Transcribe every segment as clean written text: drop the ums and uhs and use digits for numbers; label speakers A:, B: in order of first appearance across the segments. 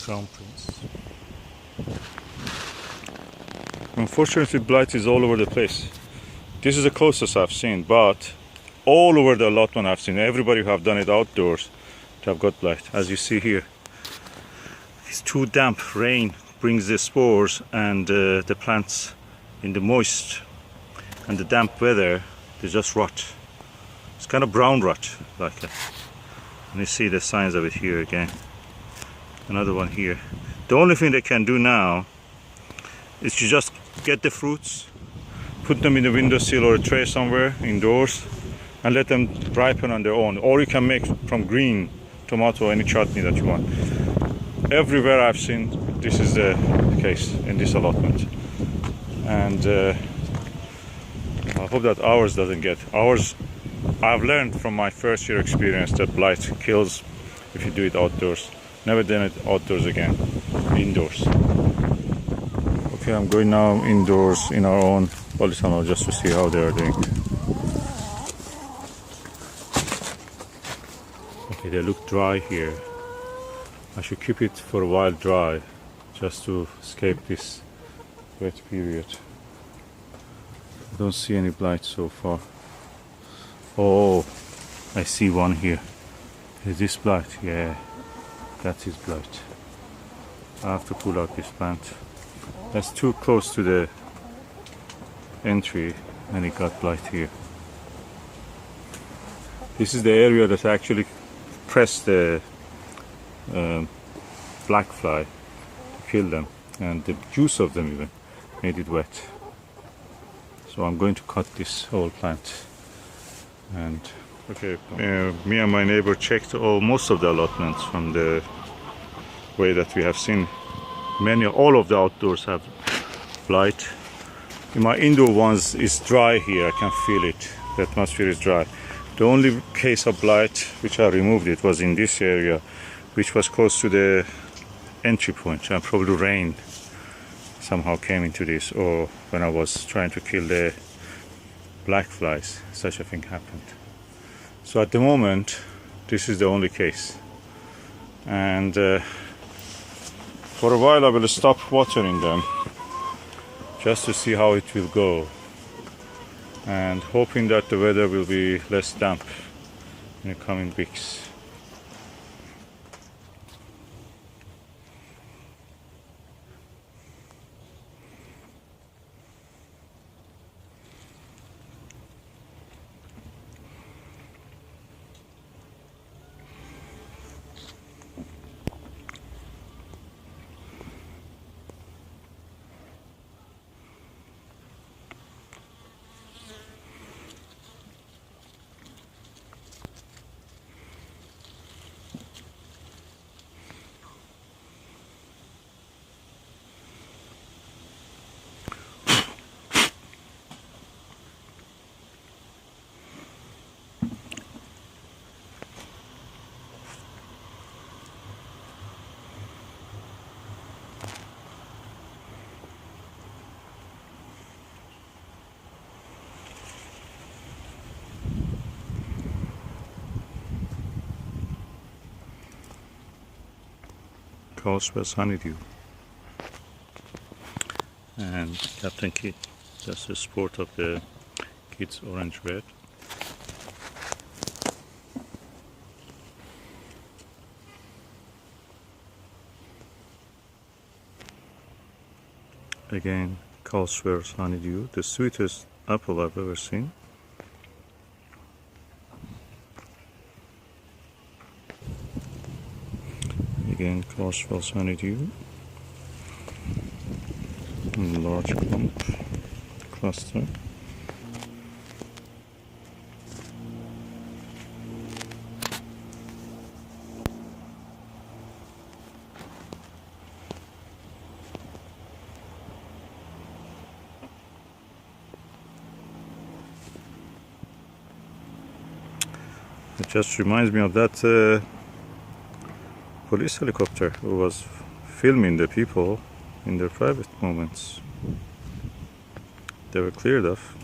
A: Crown Prince. Unfortunately, blight is all over the place. This is the closest I've seen, but all over the allotment I've seen, everybody who have done it outdoors, they have got blight. As you see here, it's too damp. Rain brings the spores, and the plants in the moist and the damp weather, they just rot. It's kind of brown rot, like that. And you see the signs of it here again. Another one here. The only thing they can do now is to just get the fruits, put them in the windowsill or a tray somewhere indoors, and let them ripen on their own. Or you can make from green tomato any chutney that you want. Everywhere I've seen, this is the case in this allotment. And I hope that ours doesn't get. Ours, I've learned from my first year experience that blight kills if you do it outdoors. Never done it outdoors again, indoors. Okay, I'm going now indoors in our own polytunnel just to see how they are doing. Okay, they look dry here. I should keep it for a while dry just to escape this wet period. I don't see any blight so far. Oh, I see one here. Is this blight? Yeah, that is blight. I have to pull out this plant. That's too close to the entry and it got blight here. This is the area that actually pressed the black fly to kill them, and the juice of them even made it wet. So I'm going to cut this whole plant. And okay, me and my neighbor checked most of the allotments from the way that we have seen. All of the outdoors have blight. In my indoor ones, it's dry here. I can feel it. The atmosphere is dry. The only case of blight which I removed it was in this area, which was close to the entry point, and probably rain somehow came into this, or when I was trying to kill the black flies, such a thing happened. So at the moment, this is the only case, and for a while I will stop watering them just to see how it will go, and hoping that the weather will be less damp in the coming weeks. Cowswell's honeydew and Captain Kidd. That's the sport of the Kidd's orange red. Again, Cowswell's honeydew, the sweetest apple I've ever seen. Again, Cowswell's honeydew, large clump, cluster. It just reminds me of that police helicopter who was filming the people in their private moments. They were cleared off.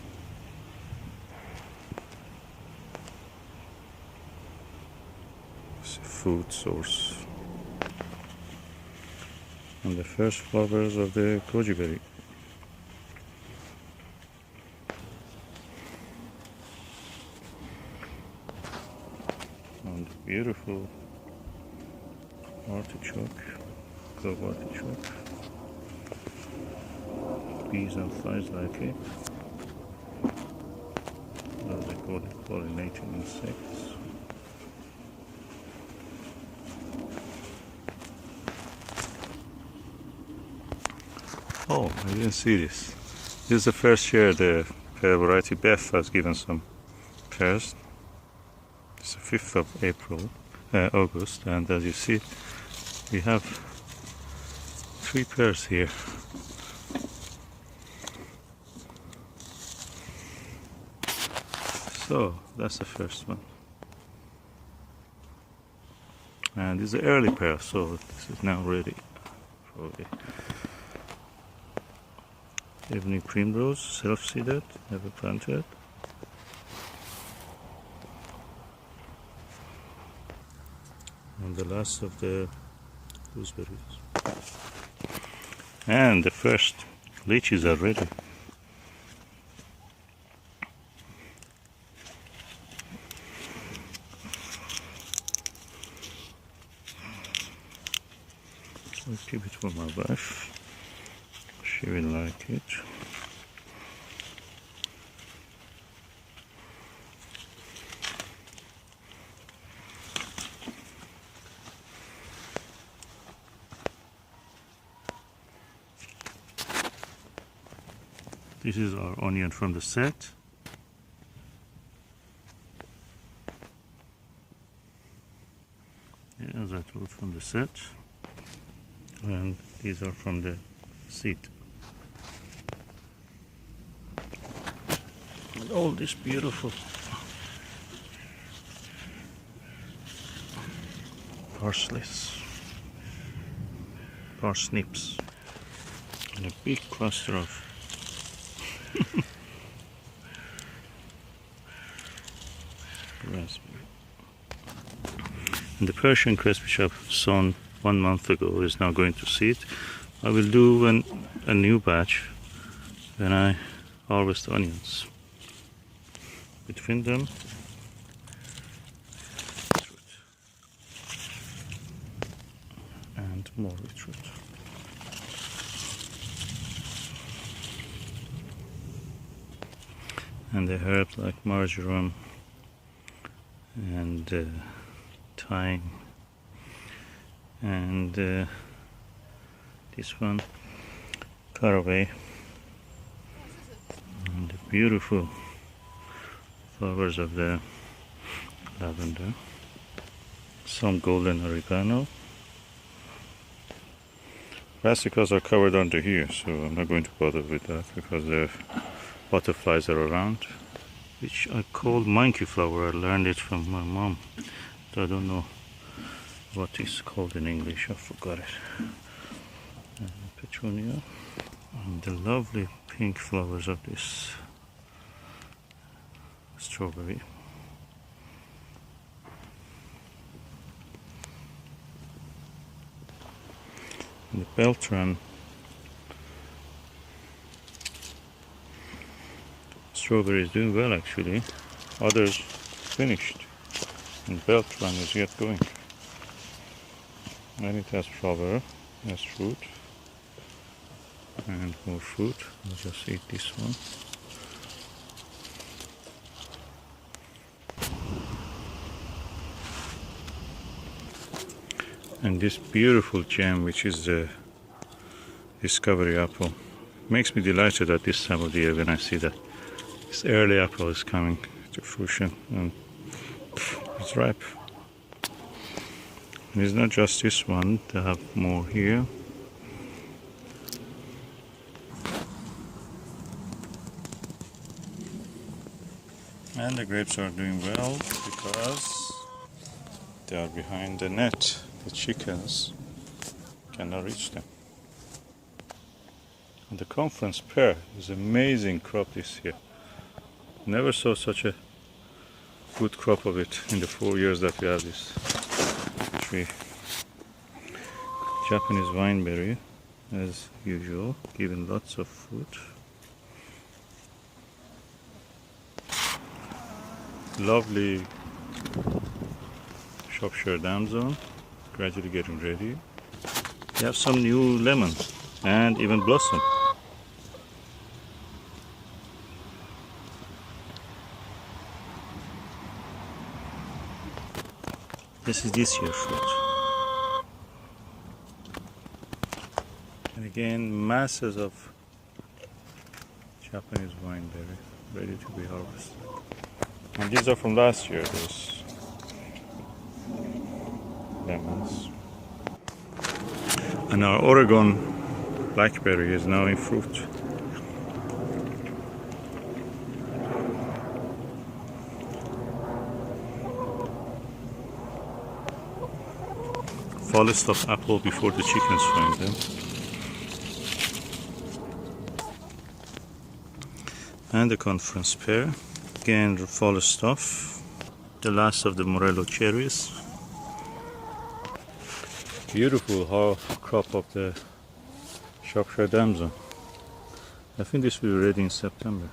A: It's a food source. And the first flowers of the goji berry. And the beautiful artichoke, clove artichoke. Bees and flies like it. Those are called pollinating insects. Oh, I didn't see this. This is the first year the pear variety Beth has given some pears. It's the 5th of August, and as you see, we have 3 pears here. So that's the first one. And this is the early pear, so this is now ready. Probably. Evening primrose, self-seeded, never planted. And the last of the gooseberries. And the first lychees are ready. I'll keep it for my wife. She will like it. This is our onion from the set. Yeah, as I told, from the set. And these are from the seed. And all this beautiful parsnips, and a big cluster of raspberry. And the Persian cress, which I've sown 1 month ago, is now going to seed. I will do a new batch when I harvest onions. Between them, beetroot and more beetroot. And the herbs like marjoram and thyme and this one, caraway, and the beautiful flowers of the lavender, some golden oregano. Brassicas are covered under here, so I'm not going to bother with that because the butterflies are around, which I call monkey flower. I learned it from my mom, so I don't know what it's called in English. I forgot it. And petunia, and the lovely pink flowers of this strawberry. And the Beltran strawberry is doing well actually. Others finished, and Beltran is yet going. And it has flower, has fruit, and more fruit. I'll just eat this one. And this beautiful gem, which is the discovery apple, makes me delighted at this time of the year when I see that this early apple is coming to fruition and it's ripe. And it's not just this one, they have more here. And the grapes are doing well because they are behind the net. The chickens cannot reach them. And the conference pear is amazing crop this year. Never saw such a good crop of it in the 4 years that we have this tree. Japanese wineberry, as usual, giving lots of food. Lovely Shropshire Damson, gradually getting ready. We have some new lemon and even blossom. This is this year's fruit. And again, masses of Japanese wineberry ready to be harvested. And these are from last year, those lemons. And our Oregon blackberry is now in fruit. Falstaff apple before the chickens find them. And the conference pear. Again, Falstaff. The last of the Morello cherries. Beautiful half crop of the Shropshire Damson. I think this will be ready in September.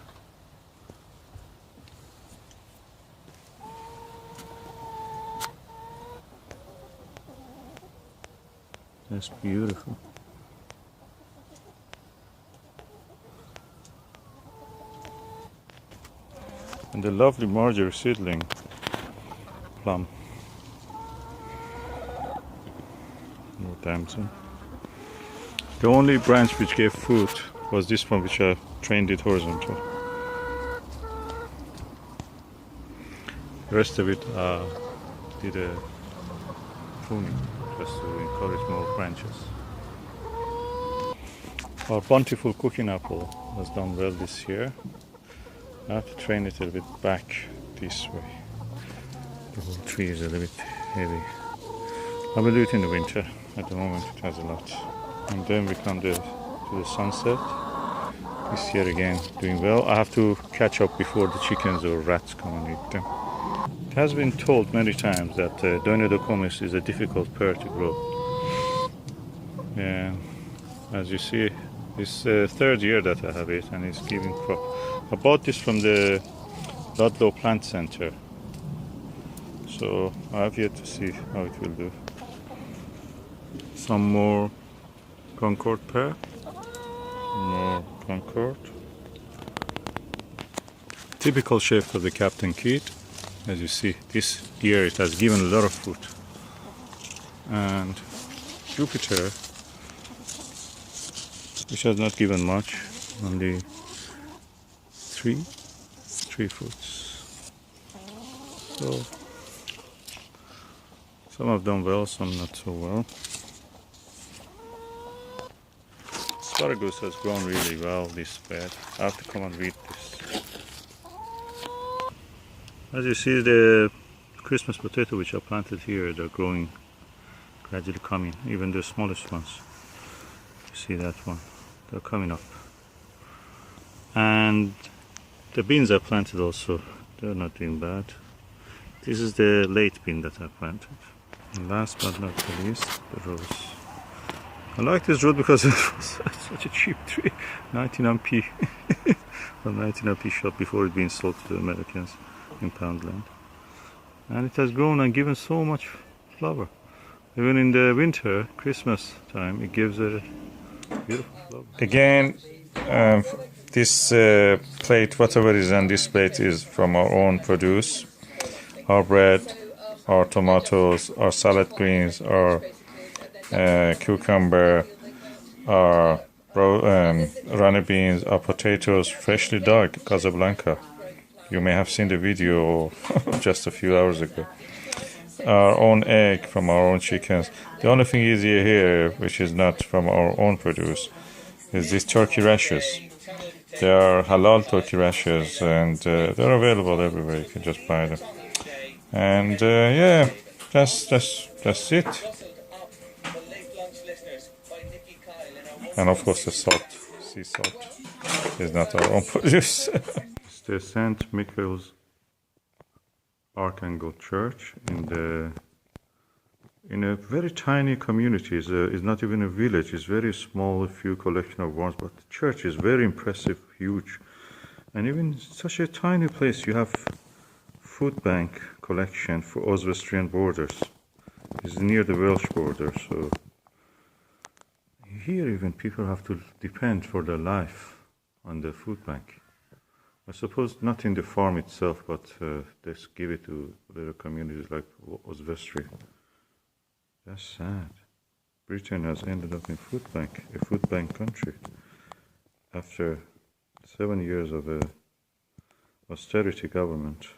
A: That's beautiful. And the lovely Marjorie seedling plum. More damson. The only branch which gave fruit was this one, which I trained it horizontal. The rest of it did a pruning just to encourage more branches. Our bountiful cooking apple has done well this year. I have to train it a little bit back this way. The whole tree is a little bit heavy. I will do it in the winter. At the moment it has a lot. And then we come to the sunset. This year again doing well. I have to catch up before the chickens or rats come and eat them. It has been told many times that Doina de Comis is a difficult pear to grow. Yeah, as you see, it's the third year that I have it and it's giving crop. I bought this from the Ludlow Plant Center, so I have yet to see how it will do. Some more Concord pear, more Concord. Typical shape of the Captain Kidd. As you see, this year it has given a lot of fruit. And Jupiter, which has not given much, only three fruits. So some have done well, some not so well. Asparagus has grown really well this bed. I have to come and read this. As you see, the Christmas potato which I planted here, they're growing, gradually coming, even the smallest ones. You see that one, they're coming up. And the beans I planted also, they're not doing bad. This is the late bean that I planted. And last but not the least, the rose. I like this rose because it was such a cheap tree, 99p. From 99p shop before it being sold to the Americans in Poundland. And it has grown and given so much flower. Even in the winter, Christmas time, it gives a beautiful flower. Again, this plate, whatever is on this plate, is from our own produce. Our bread, our tomatoes, our salad greens, our cucumber, our runny beans, our potatoes, freshly dug, Casablanca. You may have seen the video just a few hours ago. Our own egg from our own chickens. The only thing easier here, which is not from our own produce, is these turkey rashers. They are halal turkey rashers, and they're available everywhere. You can just buy them. And yeah, that's it. And of course the salt, sea salt, is not our own produce. It's the St. Michael's Archangel Church in the in a very tiny community. It's not even a village. It's very small, a few collection of barns, but the church is very impressive, huge. And even such a tiny place, you have food bank collection for Austrian borders. It's near the Welsh border, so here even people have to depend for their life on the food bank. I suppose not in the farm itself, but they give it to little communities like Oswestry. That's sad. Britain has ended up in a food bank country, after 7 years of a austerity government.